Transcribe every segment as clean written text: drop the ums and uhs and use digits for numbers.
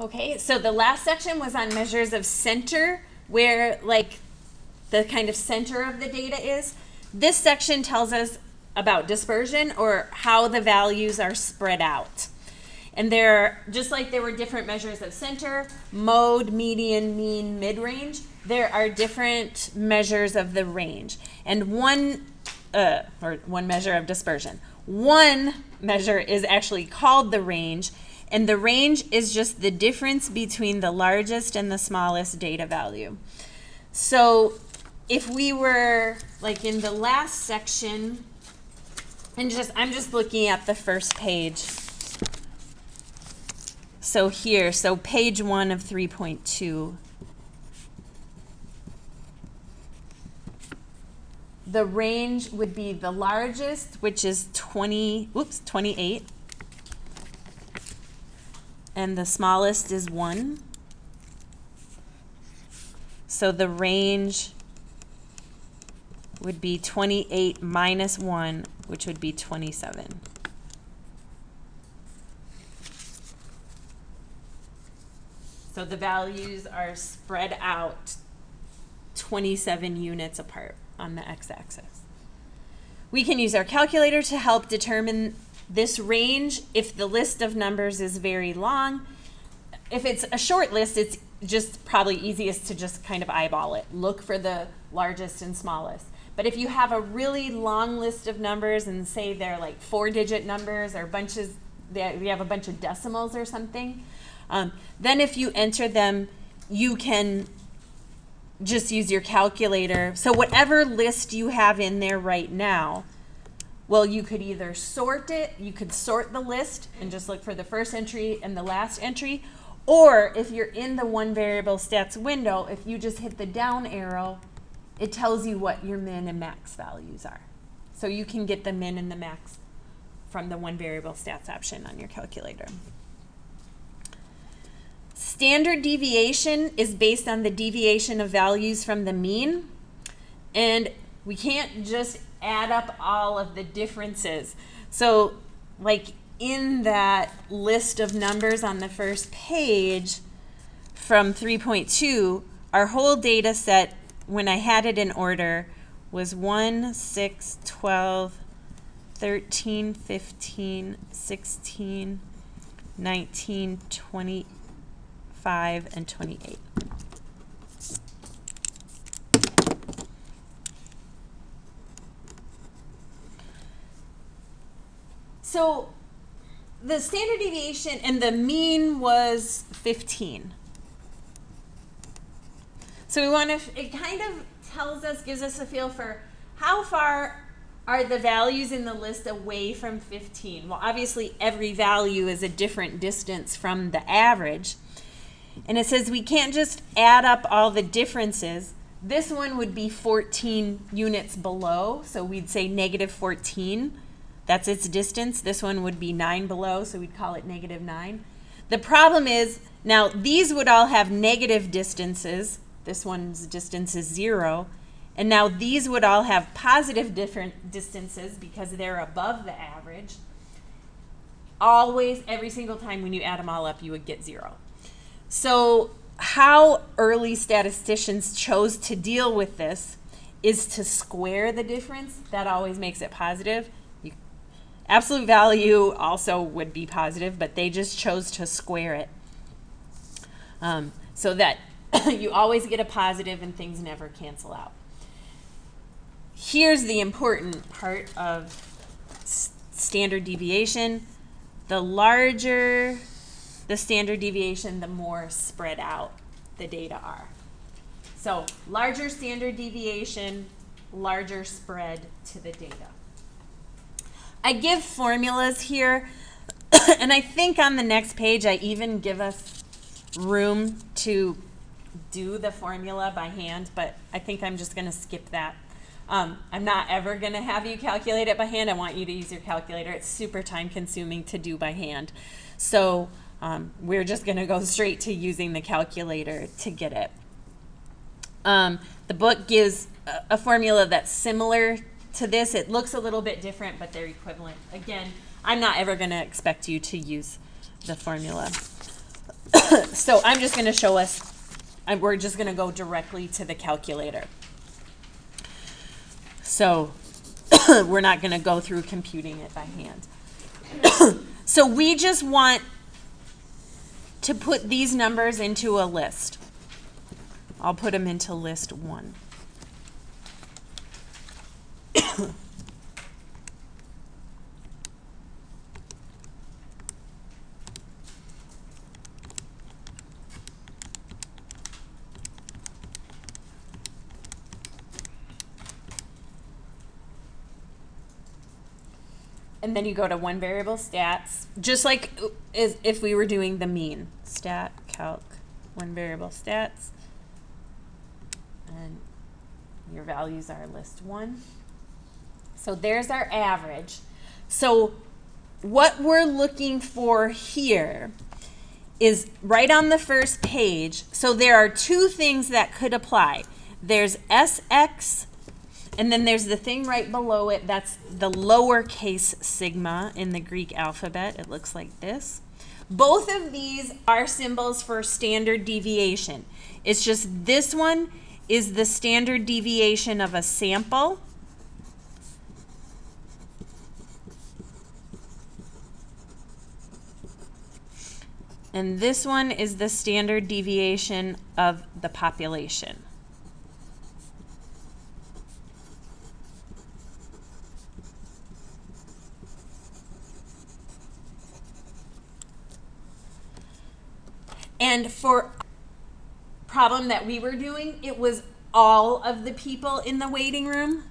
Okay, so the last section was on measures of center, where like the kind of center of the data is. This section tells us about dispersion, or how the values are spread out. And they're, just like there were different measures of center, mode, median, mean, mid-range, there are different measures of the range. And one measure of dispersion. One measure is actually called the range, and the range is just the difference between the largest and the smallest data value. So if we were like in the last section, and I'm just looking at the first page. So here, so page 1 of 3.2. The range would be the largest, which is 28. And the smallest is 1. So the range would be 28 minus 1, which would be 27. So the values are spread out 27 units apart on the x-axis. We can use our calculator to help determine this range if the list of numbers is very long. If it's a short list, it's just probably easiest to just kind of eyeball it. Look for the largest and smallest. But if you have a really long list of numbers, and say they're like 4-digit numbers or bunches, you have a bunch of decimals or something, then if you enter them, you can just use your calculator. So whatever list you have in there right now, well, you could either sort it, you could sort the list and just look for the first entry and the last entry, or if you're in the one variable stats window, if you just hit the down arrow, it tells you what your min and max values are. So you can get the min and the max from the one variable stats option on your calculator. Standard deviation is based on the deviation of values from the mean, and we can't just add up all of the differences. So like in that list of numbers on the first page from 3.2, our whole data set, when I had it in order, was 1, 6, 12, 13, 15, 16, 19, 25, and 28. So the standard deviation and the mean was 15. So we want to, it kind of tells us, gives us a feel for how far are the values in the list away from 15. Well, obviously every value is a different distance from the average. And it says we can't just add up all the differences. This one would be 14 units below, so we'd say negative 14. That's its distance. This one would be 9 below, so we'd call it negative 9. The problem is, now these would all have negative distances. This one's distance is 0. And now these would all have positive different distances because they're above the average. Always, every single time when you add them all up, you would get 0. So how early statisticians chose to deal with this is to square the difference. That always makes it positive. Absolute value also would be positive, but they just chose to square it so that you always get a positive and things never cancel out. Here's the important part of standard deviation. The larger the standard deviation, the more spread out the data are. So larger standard deviation, larger spread to the data. I give formulas here, and I think on the next page I even give us room to do the formula by hand, but I think I'm just going to skip that. I'm not ever going to have you calculate it by hand. I want you to use your calculator. It's super time consuming to do by hand. So we're just going to go straight to using the calculator to get it. The book gives a formula that's similar to this. It looks a little bit different, but they're equivalent. Again, I'm not ever going to expect you to use the formula. So I'm just going to show us, we're just going to go directly to the calculator. So we're not going to go through computing it by hand. So we just want to put these numbers into a list. I'll put them into list 1. And then you go to one variable stats, just like if we were doing the mean. Stat, calc, one variable stats. And your values are list 1. So there's our average. So what we're looking for here is right on the first page. So there are 2 things that could apply. There's SX, and then there's the thing right below it. That's the lowercase sigma in the Greek alphabet. It looks like this. Both of these are symbols for standard deviation. It's just this one is the standard deviation of a sample. And this one is the standard deviation of the population. And for problem that we were doing, it was all of the people in the waiting room.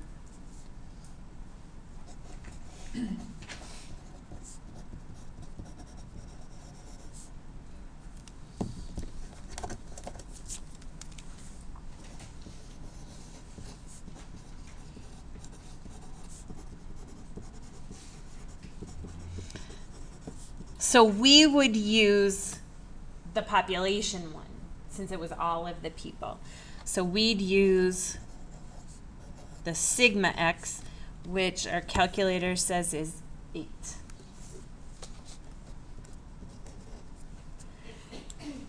So we would use the population one, since it was all of the people. So we'd use the sigma x, which our calculator says is 8.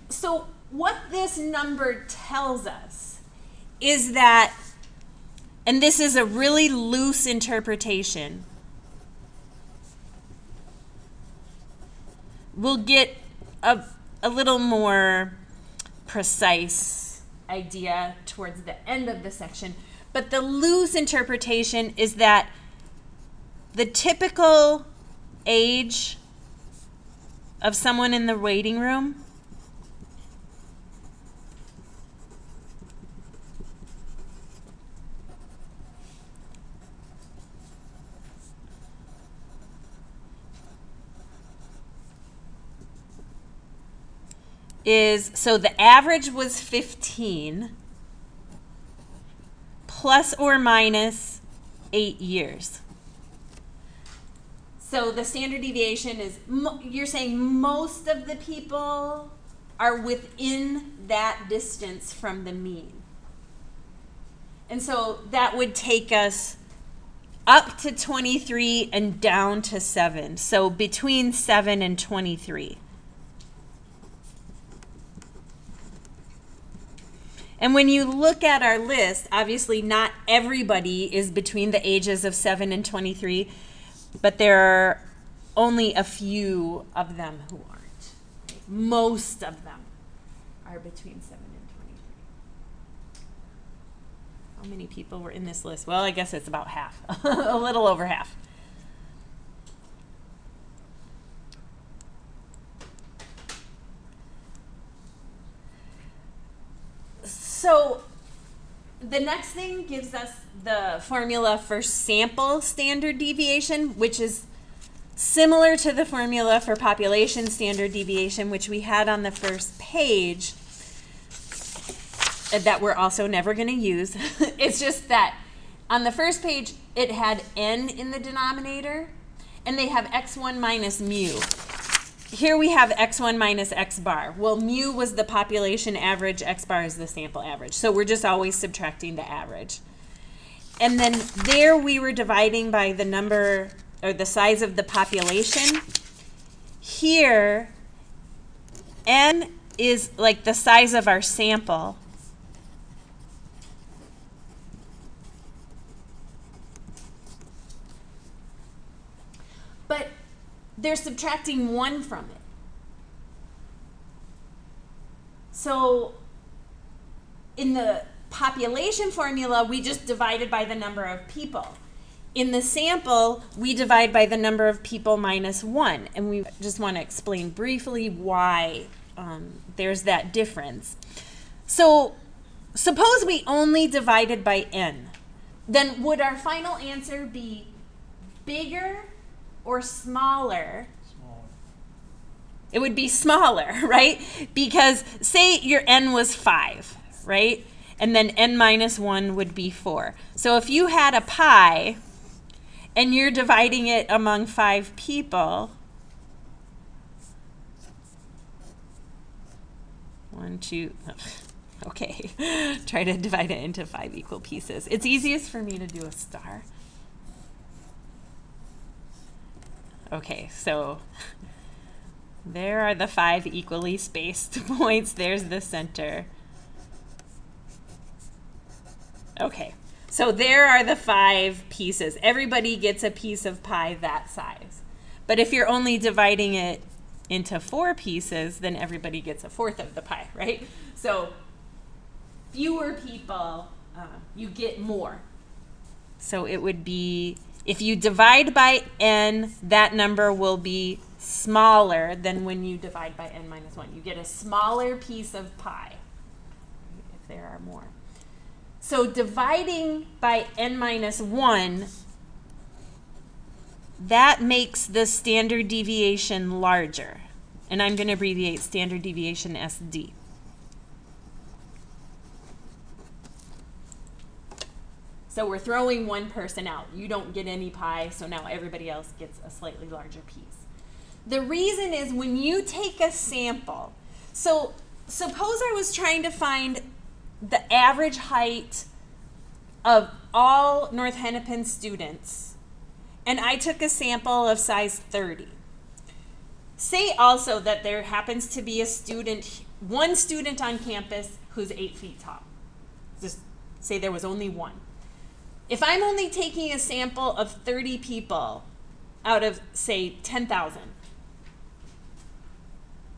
So what this number tells us is that, and this is a really loose interpretation, we'll get a little more precise idea towards the end of the section, but the loose interpretation is that the typical age of someone in the waiting room is, so the average was 15 plus or minus 8 years. So the standard deviation is, you're saying most of the people are within that distance from the mean. And so that would take us up to 23 and down to 7. So between 7 and 23. And when you look at our list, obviously not everybody is between the ages of 7 and 23, but there are only a few of them who aren't. Most of them are between 7 and 23. How many people were in this list? Well, I guess it's about half, a little over half. So the next thing gives us the formula for sample standard deviation, which is similar to the formula for population standard deviation, which we had on the first page, that we're also never going to use. It's just that on the first page, it had n in the denominator, and they have x1 minus mu. Here we have x1 minus x bar. Well, mu was the population average, x bar is the sample average. So we're just always subtracting the average. And then there we were dividing by the number or the size of the population. Here, n is like the size of our sample. But they're subtracting 1 from it. So in the population formula, we just divided by the number of people. In the sample, we divide by the number of people minus 1. And we just want to explain briefly why there's that difference. So suppose we only divided by n. Then would our final answer be bigger or smaller? Smaller. It would be smaller, right? Because say your n was 5, right? And then n minus 1 would be 4. So if you had a pie and you're dividing it among 5 people, 1, 2, okay. Try to divide it into 5 equal pieces. It's easiest for me to do a star. Okay, so there are the 5 equally spaced points. There's the center. Okay, so there are the 5 pieces. Everybody gets a piece of pie that size. But if you're only dividing it into 4 pieces, then everybody gets a 1/4 of the pie, right? So fewer people, you get more. So it would be, if you divide by n, that number will be smaller than when you divide by n minus 1. You get a smaller piece of pie if there are more. So dividing by n minus 1, that makes the standard deviation larger. And I'm going to abbreviate standard deviation SD. So we're throwing one person out. You don't get any pie, so now everybody else gets a slightly larger piece. The reason is when you take a sample, so suppose I was trying to find the average height of all North Hennepin students, and I took a sample of size 30. Say also that there happens to be a student, one student on campus who's 8 feet tall. Just say there was only one. If I'm only taking a sample of 30 people out of, say, 10,000,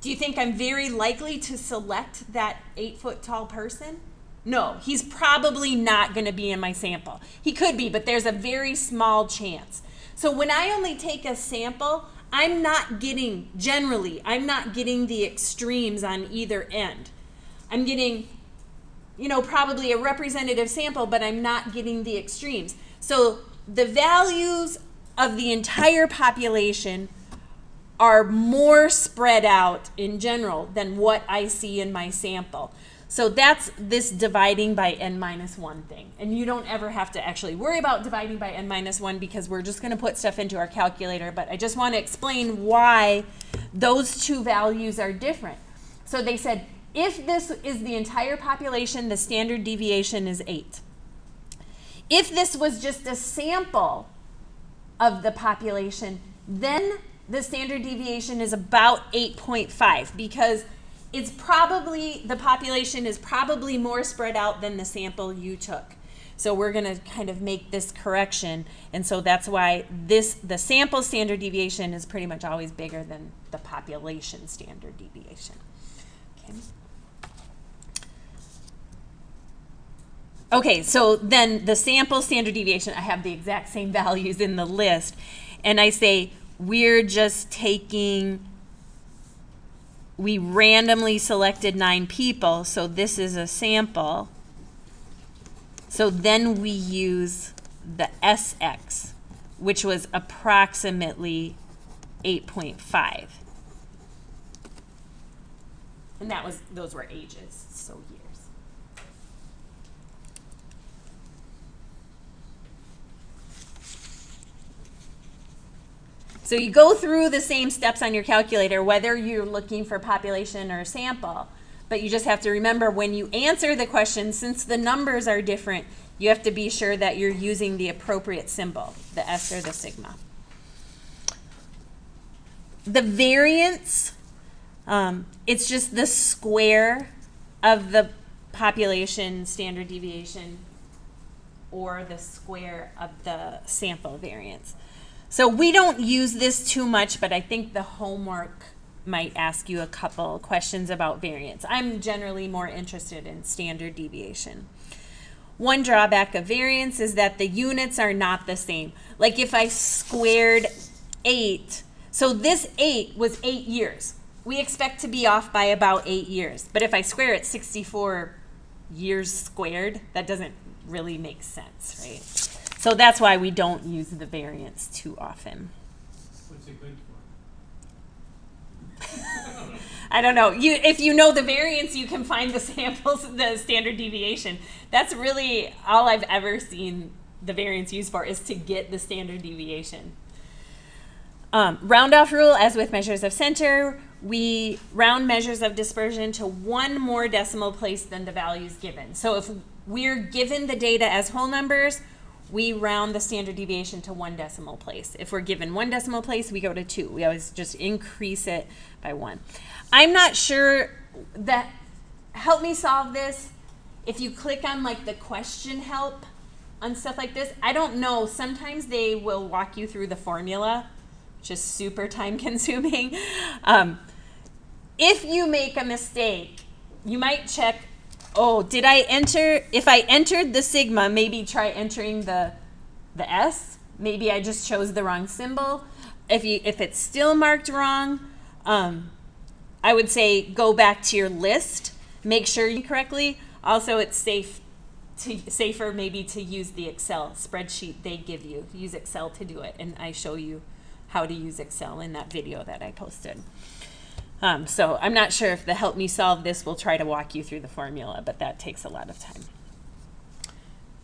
do you think I'm very likely to select that 8-foot tall person? No, he's probably not going to be in my sample. He could be, but there's a very small chance. So when I only take a sample, I'm not getting, generally, I'm not getting the extremes on either end. I'm getting, you know, probably a representative sample, but I'm not getting the extremes. So the values of the entire population are more spread out in general than what I see in my sample. So that's this dividing by n minus 1 thing. And you don't ever have to actually worry about dividing by n minus 1 because we're just going to put stuff into our calculator. But I just want to explain why those two values are different. So they said, if this is the entire population, the standard deviation is 8. If this was just a sample of the population, then the standard deviation is about 8.5 because it's probably, the population is probably more spread out than the sample you took. So we're going to kind of make this correction. And so that's why the sample standard deviation is pretty much always bigger than the population standard deviation. Okay. Okay, so then the sample standard deviation, I have the exact same values in the list. And I say we're just taking, we randomly selected 9 people, so this is a sample. So then we use the SX, which was approximately 8.5. And that was, those were ages, so years. So you go through the same steps on your calculator, whether you're looking for population or sample, but you just have to remember when you answer the question, since the numbers are different, you have to be sure that you're using the appropriate symbol, the S or the sigma. The variance It's just the square of the population standard deviation or the square of the sample variance. So we don't use this too much, but I think the homework might ask you a couple questions about variance. I'm generally more interested in standard deviation. One drawback of variance is that the units are not the same. Like if I squared 8, so this 8 was 8 years. We expect to be off by about 8 years. But if I square it 64 years squared, that doesn't really make sense, right? So that's why we don't use the variance too often. What's it good for? I don't know. If you know the variance, you can find the samples, the standard deviation. That's really all I've ever seen the variance used for, is to get the standard deviation. Round off rule, as with measures of center, we round measures of dispersion to one more decimal place than the values given. So if we're given the data as whole numbers, we round the standard deviation to one decimal place. If we're given one decimal place, we go to 2. We always just increase it by 1. I'm not sure that, help me solve this. If you click on like the question help on stuff like this, I don't know. Sometimes they will walk you through the formula, which is super time consuming. If you make a mistake, you might check, oh, did I enter, if I entered the sigma, maybe try entering the S. Maybe I just chose the wrong symbol. If it's still marked wrong, I would say go back to your list, make sure you correctly. Also, it's safer maybe to use the Excel spreadsheet they give you. Use Excel to do it, and I show you how to use Excel in that video that I posted. So I'm not sure if the help me solve this will try to walk you through the formula, but that takes a lot of time.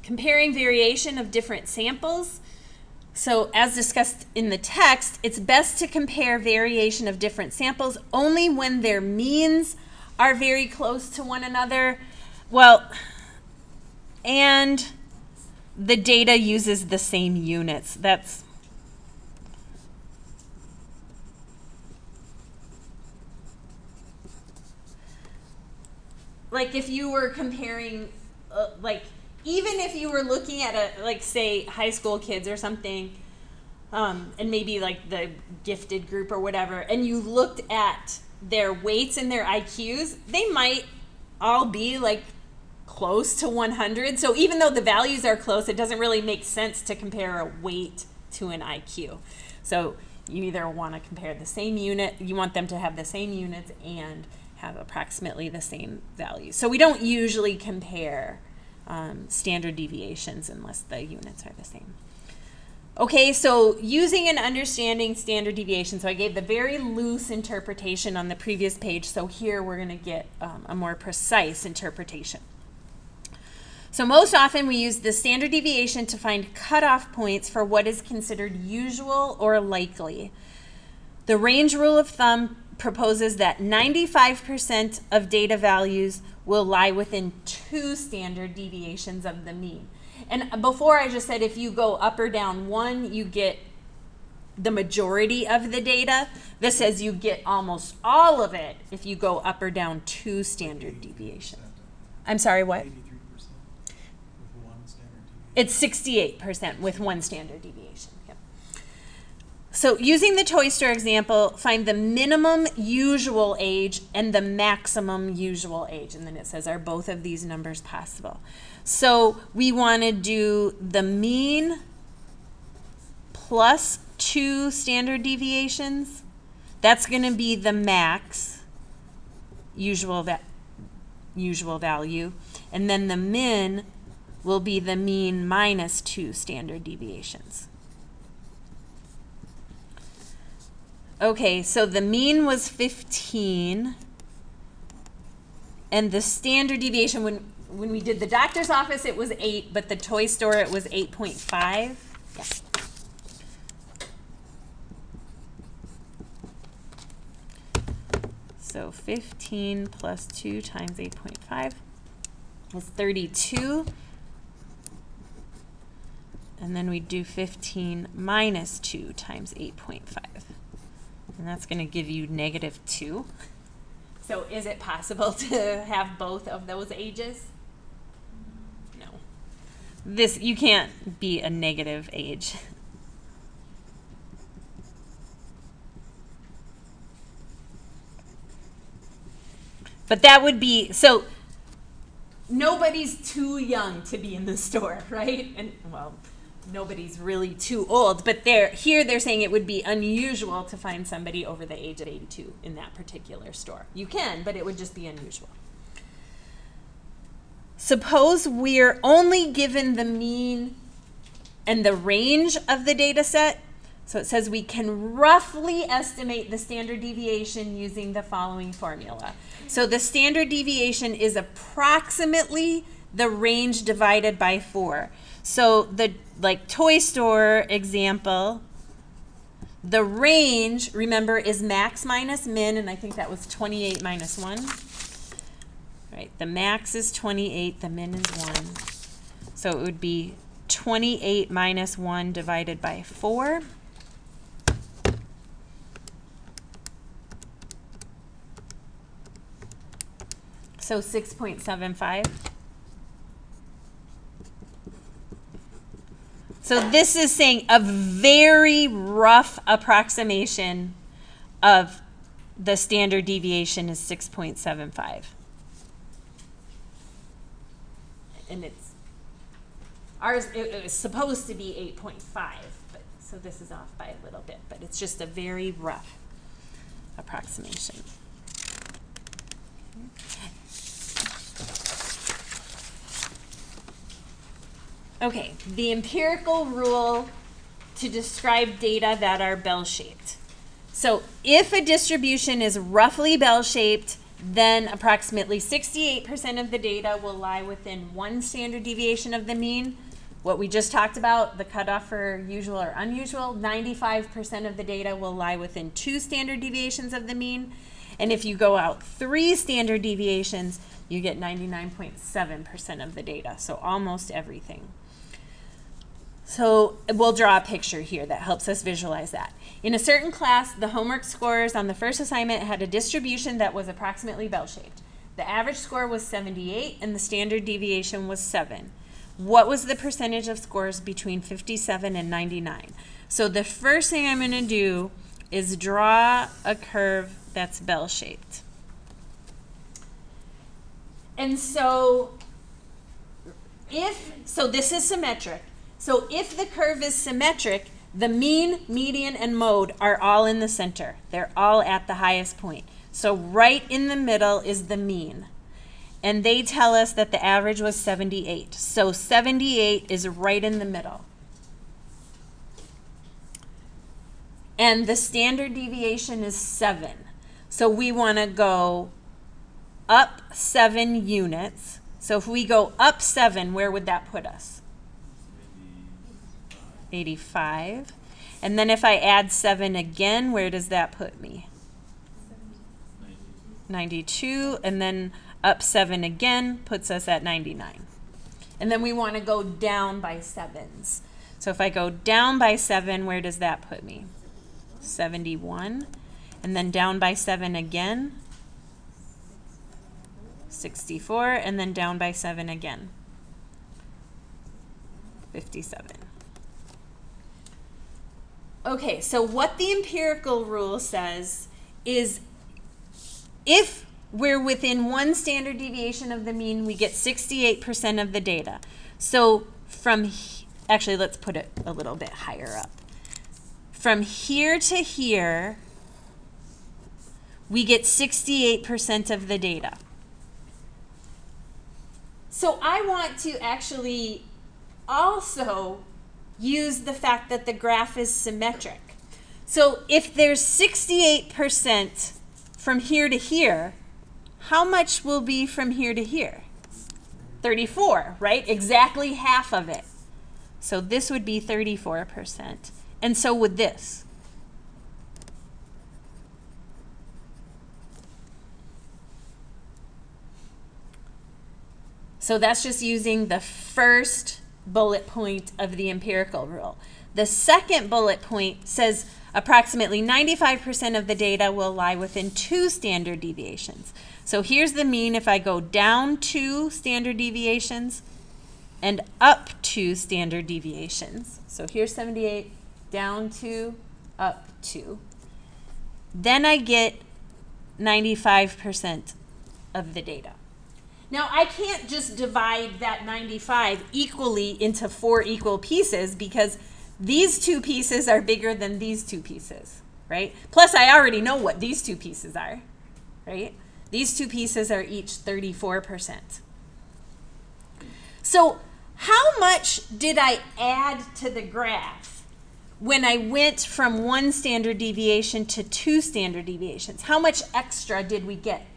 Comparing variation of different samples. So as discussed in the text, it's best to compare variation of different samples only when their means are very close to one another. Well, and the data uses the same units. That's like if you were comparing, like even if you were looking at a, like say high school kids or something, and maybe like the gifted group or whatever, and you looked at their weights and their IQs, they might all be like close to 100. So even though the values are close, it doesn't really make sense to compare a weight to an IQ. So you either want to compare the same unit, you want them to have the same units and have approximately the same values. So we don't usually compare standard deviations unless the units are the same. Okay, so using and understanding standard deviation. So I gave the very loose interpretation on the previous page. So here we're going to get a more precise interpretation. So most often we use the standard deviation to find cutoff points for what is considered usual or likely. The range rule of thumb proposes that 95% of data values will lie within 2 standard deviations of the mean. And before I just said if you go up or down 1, you get the majority of the data. This says you get almost all of it if you go up or down 2 standard deviations. I'm sorry, what? 83% with one standard deviation. It's 68% with 1 standard deviation. Yep. So using the toy store example, find the minimum usual age and the maximum usual age. And then it says, are both of these numbers possible? So we want to do the mean plus 2 standard deviations. That's going to be the max usual value. And then the min will be the mean minus 2 standard deviations. Okay, so the mean was 15. And the standard deviation, when we did the doctor's office, it was 8, but the toy store, it was 8.5. Yeah. So 15 plus 2 times 8.5 is 32. And then we do 15 minus 2 times 8.5. And that's going to give you -2. So is it possible to have both of those ages? No. This, you can't be a negative age. But that would be, so nobody's too young to be in the store, right? And well, nobody's really too old, but they're saying it would be unusual to find somebody over the age of 82 in that particular store. You can, but it would just be unusual. Suppose we're only given the mean and the range of the data set. So it says we can roughly estimate the standard deviation using the following formula. So the standard deviation is approximately the range divided by 4. So the toy store example, the range, remember, is max minus min, and I think that was 28 minus 1. Right, the max is 28, the min is 1. So it would be 28 minus 1 divided by 4. So 6.75. So this is saying a very rough approximation of the standard deviation is 6.75. And it's, ours, it was supposed to be 8.5, but so this is off by a little bit, but it's just a very rough approximation. Okay, the empirical rule to describe data that are bell-shaped. So if a distribution is roughly bell-shaped, then approximately 68% of the data will lie within 1 standard deviation of the mean. What we just talked about, the cutoff for usual or unusual, 95% of the data will lie within 2 standard deviations of the mean. And if you go out 3 standard deviations, you get 99.7% of the data, so almost everything. So we'll draw a picture here that helps us visualize that. In a certain class, the homework scores on the first assignment had a distribution that was approximately bell-shaped. The average score was 78 and the standard deviation was 7. What was the percentage of scores between 57 and 99? So the first thing I'm going to do is draw a curve that's bell-shaped. And so this is symmetric. So if the curve is symmetric, the mean, median, and mode are all in the center. They're all at the highest point. So right in the middle is the mean. And they tell us that the average was 78. So 78 is right in the middle. And the standard deviation is 7. So we want to go up 7 units. So if we go up 7, where would that put us? 85. And then if I add 7 again, where does that put me? 92. And then up 7 again puts us at 99. And then we want to go down by 7s. So if I go down by 7, where does that put me? 71. And then down by 7 again, 64. And then down by 7 again, 57. Okay, so what the empirical rule says is if we're within 1 standard deviation of the mean, we get 68% of the data. So actually, let's put it a little bit higher up. From here to here, we get 68% of the data. So I want to actually also use the fact that the graph is symmetric. So if there's 68% from here to here, how much will be from here to here? 34, right? Exactly half of it. So this would be 34%. And so would this. So that's just using the first bullet point of the empirical rule. The second bullet point says Approximately 95% of the data will lie within 2 standard deviations. So here's the mean if I go down 2 standard deviations and up 2 standard deviations. So here's 78, down 2, up 2. Then I get 95% of the data. Now, I can't just divide that 95 equally into 4 equal pieces because these 2 pieces are bigger than these 2 pieces, right? Plus, I already know what these 2 pieces are, right? These 2 pieces are each 34%. So, how much did I add to the graph when I went from 1 standard deviation to 2 standard deviations? How much extra did we get?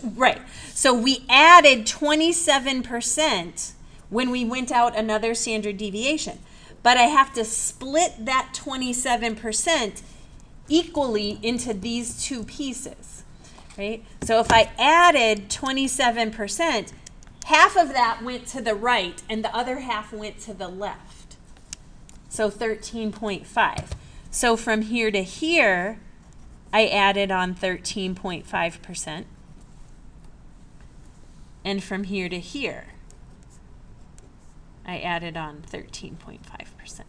Right. So we added 27% when we went out another standard deviation. But I have to split that 27% equally into these 2 pieces, right? So if I added 27%, half of that went to the right and the other half went to the left. So 13.5. So from here to here, I added on 13.5%. And from here to here, I added on 13.5%. Can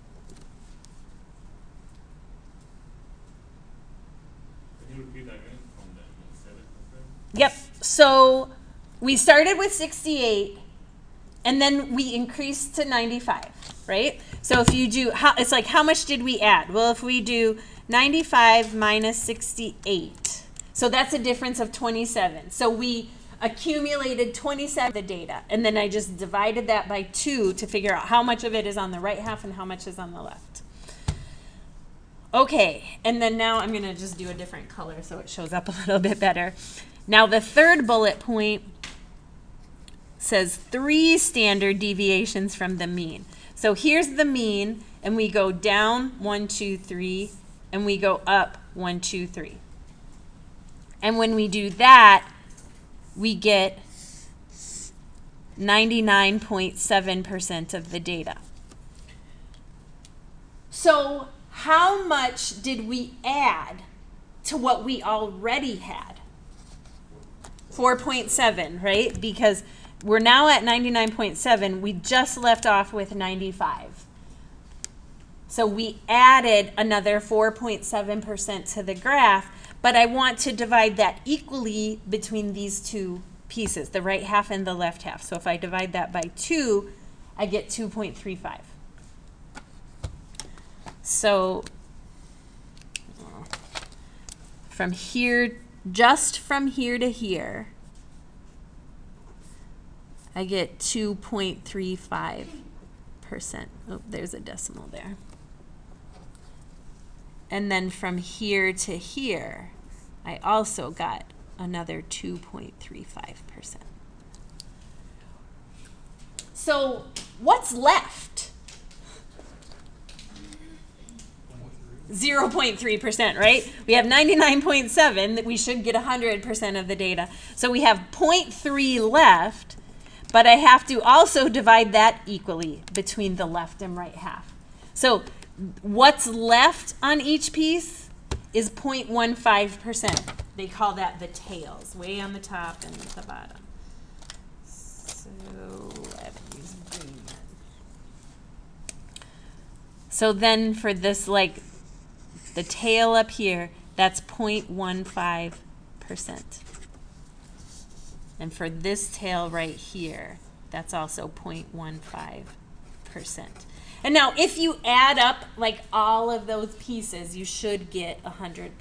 you repeat that again from the 7%? Yep. So we started with 68, and then we increased to 95, right? So if you do, it's like how much did we add? Well, if we do 95 minus 68, so that's a difference of 27. So we accumulated 27 of the data, and then I just divided that by 2 to figure out how much of it is on the right half and how much is on the left. Okay, and then now I'm going to just do a different color so it shows up a little bit better. Now the third bullet point says 3 standard deviations from the mean. So here's the mean, and we go down 1, 2, 3, and we go up 1, 2, 3. And when we do that, we get 99.7% of the data. So how much did we add to what we already had? 4.7, right? Because we're now at 99.7. We just left off with 95. So we added another 4.7% to the graph. But I want to divide that equally between these 2 pieces, the right half and the left half. So if I divide that by 2, I get 2.35. So from here, just from here to here, I get 2.35%. Oh, there's a decimal there. And then from here to here, I also got another 2.35%. So what's left? 0.3%, right? We have 99.7 that we should get 100% of the data. So we have 0.3 left, but I have to also divide that equally between the left and right half. So what's left on each piece is 0.15%. They call that the tails, way on the top and the bottom. So I haven't used green yet. So then for this, like the tail up here, that's 0.15%. And for this tail right here, that's also 0.15%. And now if you add up like all of those pieces, you should get 100%.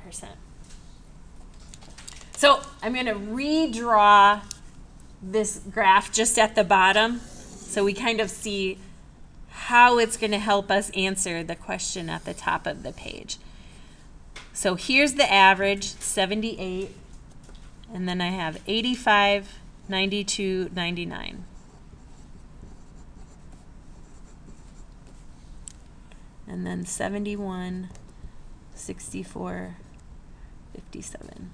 So I'm going to redraw this graph just at the bottom so we kind of see how it's going to help us answer the question at the top of the page. So here's the average, 78, and then I have 85, 92, 99. And then 71, 64, 57.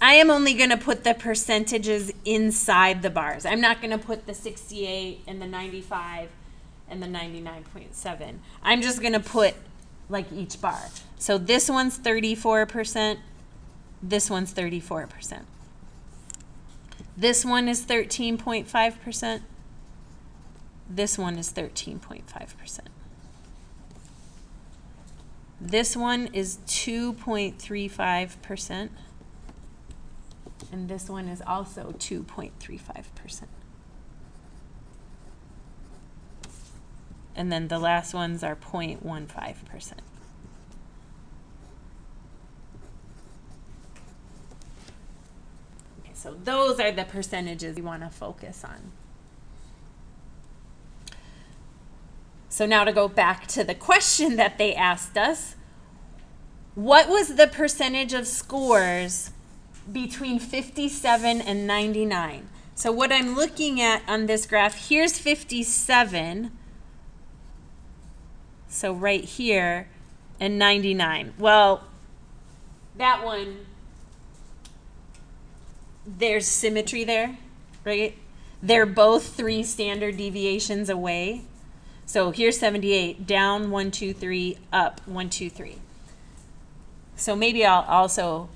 I am only going to put the percentages inside the bars. I'm not going to put the 68 and the 95 and the 99.7. I'm just going to put like each bar. So this one's 34%. This one's 34%. This one is 13.5%. This one is 13.5%. This one is 2.35%. And this one is also 2.35%. And then the last ones are 0.15%. Okay, so those are the percentages we want to focus on. So now to go back to the question that they asked us, what was the percentage of scores between 57 and 99? So what I'm looking at on this graph, here's 57. So right here, and 99. Well, that one, there's symmetry there, right? They're both 3 standard deviations away. So here's 78, down 1, 2, 3, up 1, 2, 3. So maybe I'll also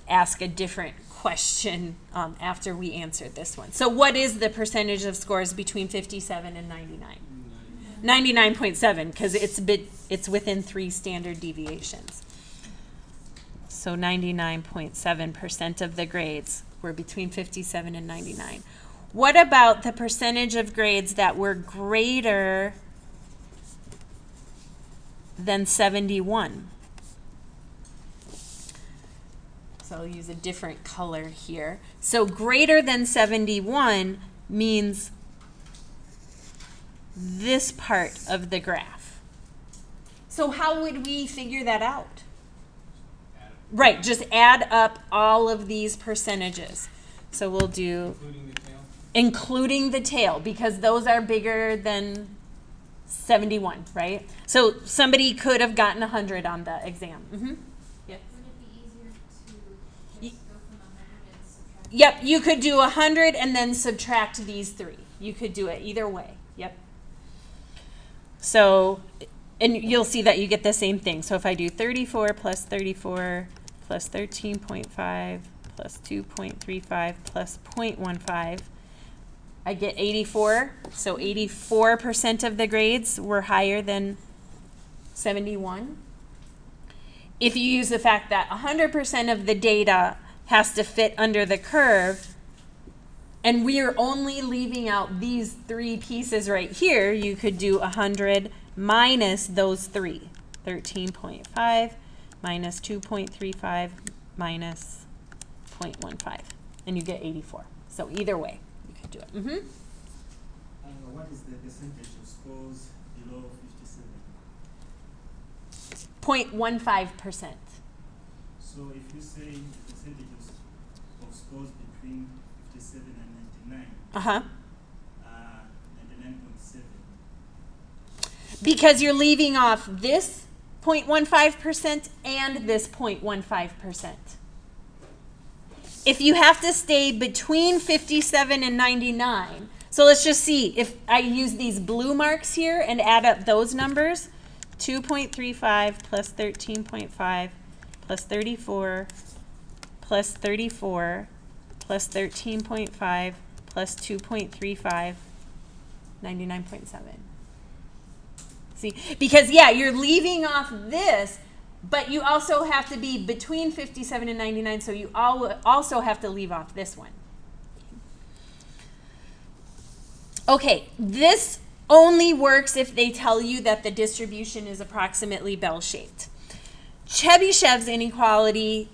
ask a different question after we answer this one. So what is the percentage of scores between 57 and 99? 99.7, because it's within 3 standard deviations. So 99.7% of the grades were between 57 and 99. What about the percentage of grades that were greater than 71? So I'll use a different color here. So greater than 71 means this part of the graph. So how would we figure that out? Right, just add up all of these percentages. So we'll do including the tail, because those are bigger than 71, right? So somebody could have gotten 100 on the exam. Yeah. Would it be easier to just go from 100 and subtract? Yep, you could do 100 and then subtract these 3. You could do it either way. Yep. So, and you'll see that you get the same thing. So if I do 34 plus 34 plus 13.5 plus 2.35 plus 0.15, I get 84. So 84% of the grades were higher than 71. If you use the fact that 100% of the data has to fit under the curve, and we are only leaving out these 3 pieces right here, you could do 100 minus those 3. 13.5 minus 2.35 minus 0.15. And you get 84. So either way, you could do it. What is the percentage of scores below 57? 0.15%. So if you say the percentage of scores between 57 and 99, 99.7. Because you're leaving off this 0.15% and this 0.15%. If you have to stay between 57 and 99, so let's just see if I use these blue marks here and add up those numbers. 2.35 plus 13.5 plus 34 plus 34 plus 13.5 plus 2.35, 99.7. See, because yeah, you're leaving off this, but you also have to be between 57 and 99, so you also have to leave off this one. Okay, this only works if they tell you that the distribution is approximately bell-shaped. Chebyshev's inequality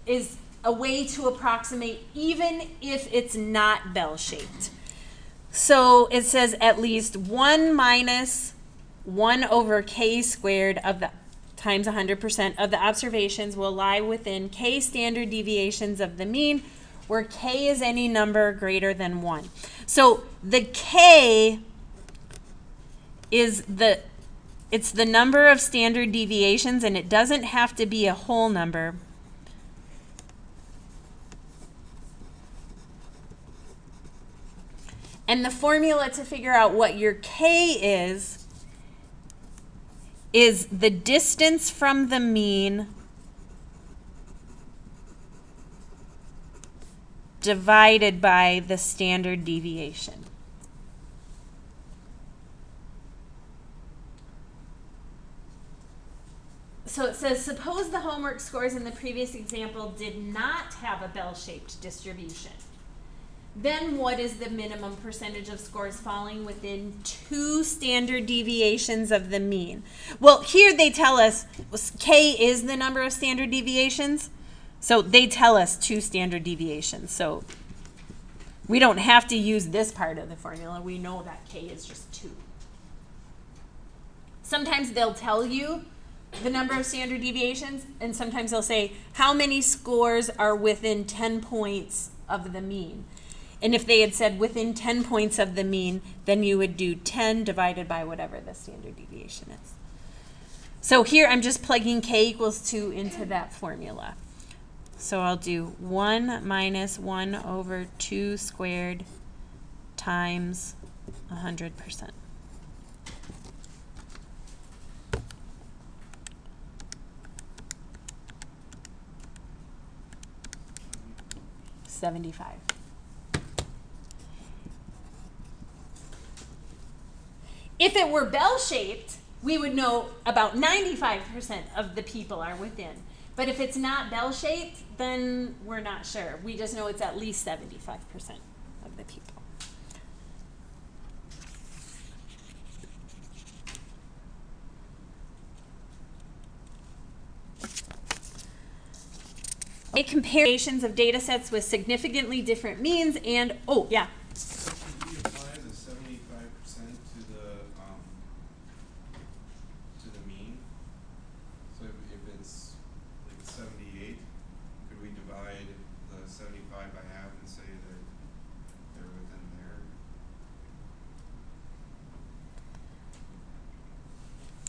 is a way to approximate even if it's not bell-shaped. So it says at least 1 minus 1 over k squared of the times 100% of the observations will lie within k standard deviations of the mean, where k is any number greater than 1. So the k is it's the number of standard deviations, and it doesn't have to be a whole number. And the formula to figure out what your K is the distance from the mean divided by the standard deviation. So it says, suppose the homework scores in the previous example did not have a bell-shaped distribution. Then what is the minimum percentage of scores falling within 2 standard deviations of the mean? Well, here they tell us K is the number of standard deviations. So they tell us 2 standard deviations. So we don't have to use this part of the formula. We know that K is just 2. Sometimes they'll tell you the number of standard deviations, and sometimes they'll say how many scores are within 10 points of the mean. And if they had said within 10 points of the mean, then you would do 10 divided by whatever the standard deviation is. So here I'm just plugging K equals 2 into that formula. So I'll do 1 minus 1 over 2 squared times 100%. $75. If it were bell-shaped, we would know about 95% of the people are within. But if it's not bell-shaped, then we're not sure. We just know it's at least 75% of the people. It compares of data sets with significantly different means and, oh, yeah. So could we apply the 75% to the mean? So if it's like 78, could we divide the 75 by half and say that they're within there?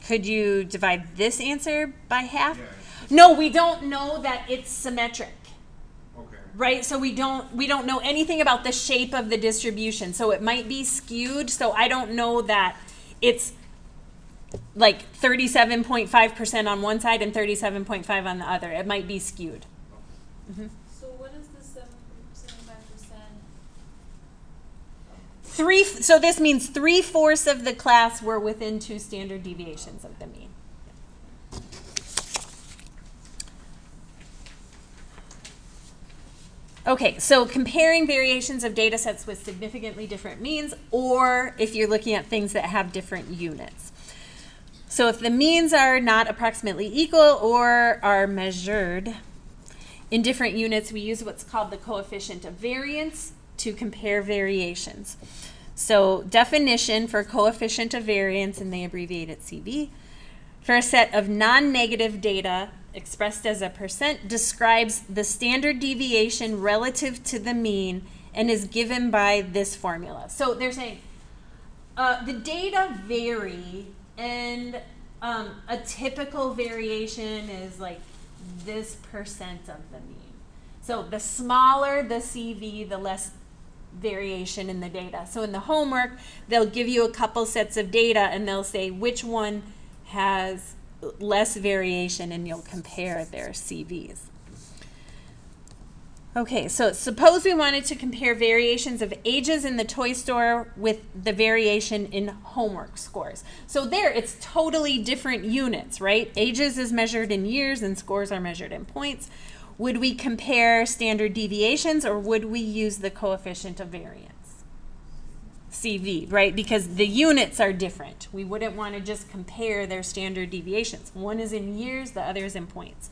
Could you divide this answer by half? Yeah. No, we don't know that it's symmetric. Okay. Right? So we don't know anything about the shape of the distribution. So it might be skewed. So I don't know that it's like 37.5% on one side and 37.5 on the other. It might be skewed. Mm-hmm. So what is the 75%? So this means 3/4 of the class were within 2 standard deviations of the mean. Okay, so comparing variations of data sets with significantly different means, or if you're looking at things that have different units. So if the means are not approximately equal or are measured in different units, we use what's called the coefficient of variance to compare variations. So definition for coefficient of variance, and they abbreviate it CV, for a set of non-negative data expressed as a percent, describes the standard deviation relative to the mean and is given by this formula. So they're saying the data vary, and a typical variation is like this percent of the mean. So the smaller the CV, the less variation in the data. So in the homework, they'll give you a couple sets of data and they'll say which one has less variation, and you'll compare their CVs. Okay, so suppose we wanted to compare variations of ages in the toy store with the variation in homework scores. So there, it's totally different units, right? Ages is measured in years and scores are measured in points. Would we compare standard deviations, or would we use the coefficient of variance? CV, right? Because the units are different. We wouldn't want to just compare their standard deviations. One is in years, the other is in points.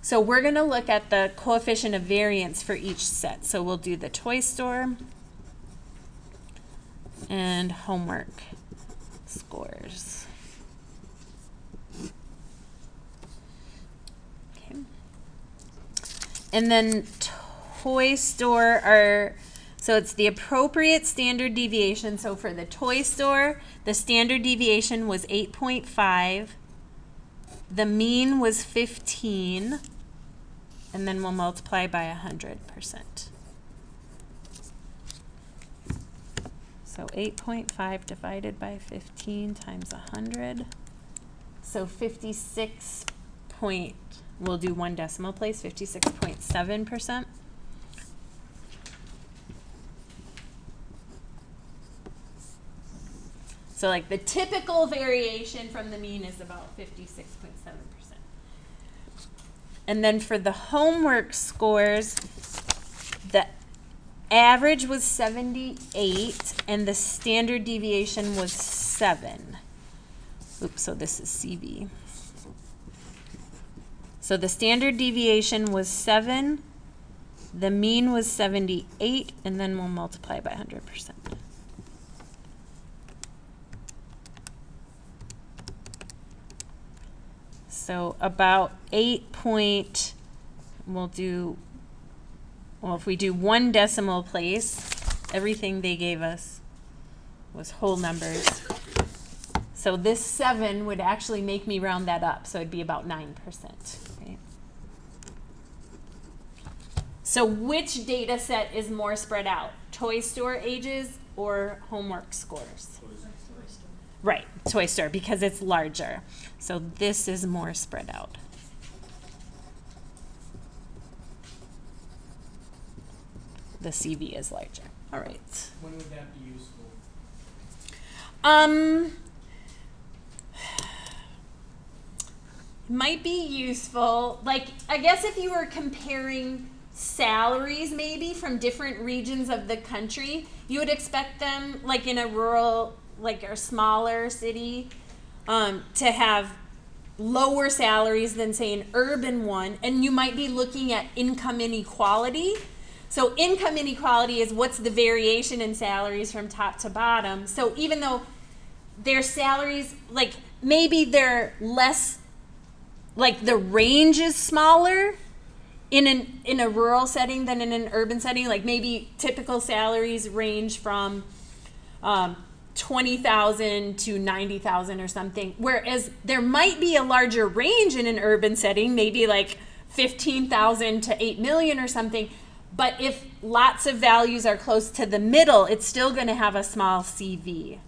So we're going to look at the coefficient of variance for each set. So we'll do the toy store and homework scores. Okay. And then toy store are, so it's the appropriate standard deviation. So for the toy store, the standard deviation was 8.5. The mean was 15. And then we'll multiply by 100%. So 8.5 divided by 15 times 100. So 56 point, we'll do one decimal place, 56.7%. So like the typical variation from the mean is about 56.7%. And then for the homework scores, the average was 78 and the standard deviation was 7. Oops, so this is CV. So the standard deviation was 7, the mean was 78, and then we'll multiply by 100%. So about 8 point, well, if we do one decimal place, everything they gave us was whole numbers. So this 7 would actually make me round that up, so it'd be about 9%. Right? So which data set is more spread out? Toy store ages or homework scores? Right, toy store, because it's larger. So this is more spread out. The CV is larger. All right. When would that be useful? Might be useful. Like, I guess if you were comparing salaries maybe from different regions of the country, you would expect them, like in a rural, like a smaller city, to have lower salaries than say an urban one, and you might be looking at income inequality. So income inequality is what's the variation in salaries from top to bottom. So even though their salaries, like maybe they're less, like the range is smaller in a rural setting than in an urban setting. Like maybe typical salaries range from 20,000 to 90,000 or something, whereas there might be a larger range in an urban setting, maybe like 15,000 to 8 million or something. But if lots of values are close to the middle, it's still going to have a small CV.